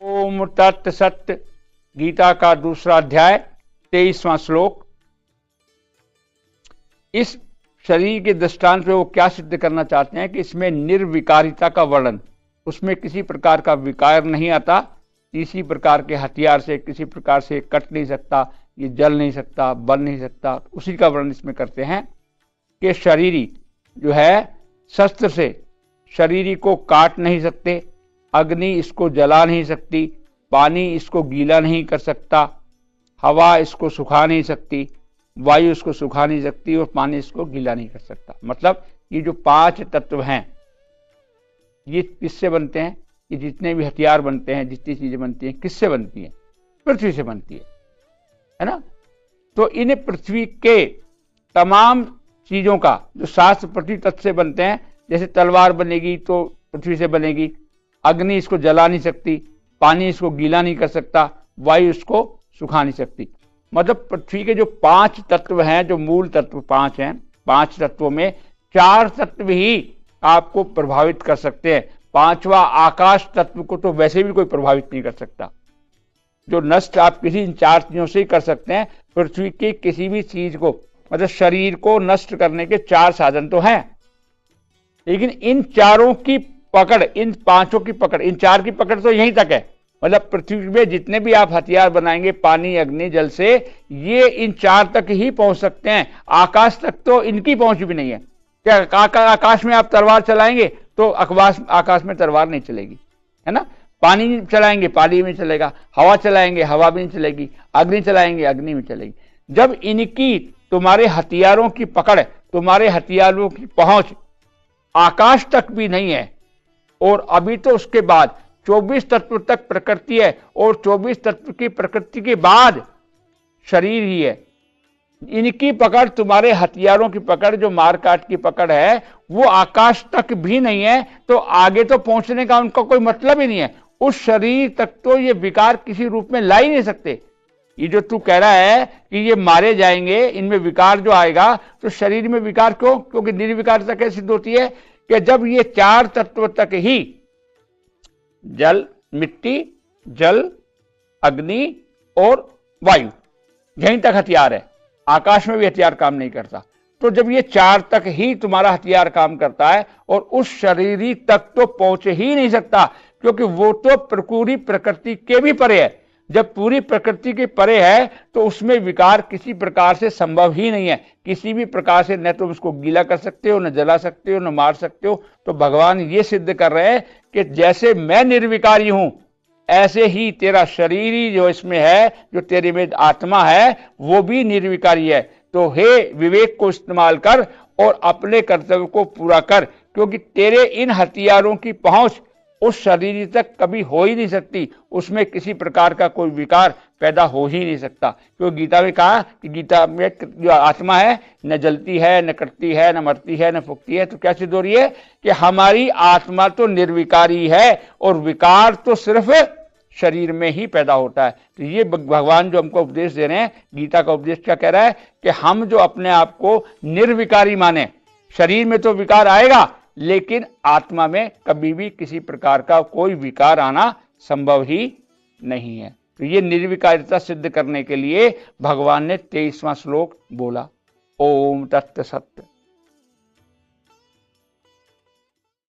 ओम तत् सत्य। गीता का दूसरा अध्याय 23वां श्लोक। इस शरीर के दृष्टांत पे वो क्या सिद्ध करना चाहते हैं कि इसमें निर्विकारिता का वर्णन, उसमें किसी प्रकार का विकार नहीं आता, किसी प्रकार के हथियार से किसी प्रकार से कट नहीं सकता, ये जल नहीं सकता, बन नहीं सकता, उसी का वर्णन इसमें करते हैं कि शरीरी जो है शस्त्र से शरीरी को काट नहीं सकते, अग्नि इसको जला नहीं सकती, पानी इसको गीला नहीं कर सकता, हवा इसको सुखा नहीं सकती, वायु इसको सुखा नहीं सकती और पानी इसको गीला नहीं कर सकता। मतलब ये जो 5 तत्व हैं ये किससे बनते हैं? ये जितने भी हथियार बनते हैं, जितनी चीजें बनती हैं, किससे बनती हैं? पृथ्वी से बनती है ना। तो इन पृथ्वी के तमाम चीजों का जो शास्त्र पृथ्वी तत्व से बनते हैं, जैसे तलवार बनेगी तो पृथ्वी से बनेगी, अग्नि इसको जला नहीं सकती, पानी इसको गीला नहीं कर सकता, वायु इसको सुखा नहीं सकती। मतलब पृथ्वी के जो 5 तत्व हैं, जो मूल तत्व 5 हैं, 5 तत्वों में 4 तत्व ही आपको प्रभावित कर सकते हैं। 5वां आकाश तत्व को तो वैसे भी कोई प्रभावित नहीं कर सकता। जो नष्ट आप किसी इन 4 चीजों से ही कर सकते हैं। पृथ्वी की किसी भी चीज को, मतलब शरीर को नष्ट करने के 4 साधन तो हैं, लेकिन इन चारों की पकड़, इन 5 की पकड़, इन 4 की पकड़ तो यहीं तक है। मतलब पृथ्वी में जितने भी आप हथियार बनाएंगे पानी, अग्नि, जल से, ये इन 4 तक ही पहुंच सकते हैं। आकाश तक तो इनकी पहुंच भी नहीं है। क्या आकाश में आप तलवार चलाएंगे तो आकाश में तलवार नहीं चलेगी, है ना। पानी चलाएंगे, पानी में चलेगा, हवा चलाएंगे, हवा में नहीं चलेगी, अग्नि चलाएंगे, अग्नि में चलेगी। जब इनकी तुम्हारे हथियारों की पकड़, तुम्हारे हथियारों की पहुंच आकाश तक भी नहीं है, और अभी तो उसके बाद 24 तत्व तक प्रकृति है, और 24 तत्व की प्रकृति के बाद शरीर ही है। इनकी पकड़, तुम्हारे हथियारों की पकड़, जो मारकाट की पकड़ है, वो आकाश तक भी नहीं है, तो आगे तो पहुंचने का उनका कोई मतलब ही नहीं है। उस शरीर तक तो ये विकार किसी रूप में ला ही नहीं सकते। ये जो तू कह रहा है कि ये मारे जाएंगे, इनमें विकार जो आएगा, तो शरीर में विकार क्यों? क्योंकि निर्विकारता कैसे सिद्ध होती है कि जब ये 4 तत्व तक ही, जल, मिट्टी, जल, अग्नि और वायु, यहीं तक हथियार है। आकाश में भी हथियार काम नहीं करता। तो जब ये 4 तक ही तुम्हारा हथियार काम करता है, और उस शरीरी तक तो पहुंच ही नहीं सकता, क्योंकि वो तो पूरी प्रकृति के भी परे है। जब पूरी प्रकृति के परे है तो उसमें विकार किसी प्रकार से संभव ही नहीं है। किसी भी प्रकार से न तुम उसको गीला कर सकते हो, न जला सकते हो, न मार सकते हो। तो भगवान ये सिद्ध कर रहे हैं कि जैसे मैं निर्विकारी हूं, ऐसे ही तेरा शरीर ही जो इसमें है, जो तेरे में आत्मा है, वो भी निर्विकारी है। तो हे विवेक को इस्तेमाल कर और अपने कर्तव्य को पूरा कर, क्योंकि तेरे इन हथियारों की पहुंच उस शरीर तक कभी हो ही नहीं सकती। उसमें किसी प्रकार का कोई विकार पैदा हो ही नहीं सकता। क्योंकि गीता में कहा कि गीता में जो आत्मा है, न जलती है, न कटती है, न मरती है, न फूकती है। तो क्या सिद्ध हो रही है कि हमारी आत्मा तो निर्विकारी है, और विकार तो सिर्फ शरीर में ही पैदा होता है। तो ये भगवान जो हमको उपदेश दे रहे हैं, गीता का उपदेश क्या कह रहा है कि हम जो अपने आप को निर्विकारी माने, शरीर में तो विकार आएगा, लेकिन आत्मा में कभी भी किसी प्रकार का कोई विकार आना संभव ही नहीं है। तो ये निर्विकारिता सिद्ध करने के लिए भगवान ने 23वां श्लोक बोला। ओम तत्सत्य।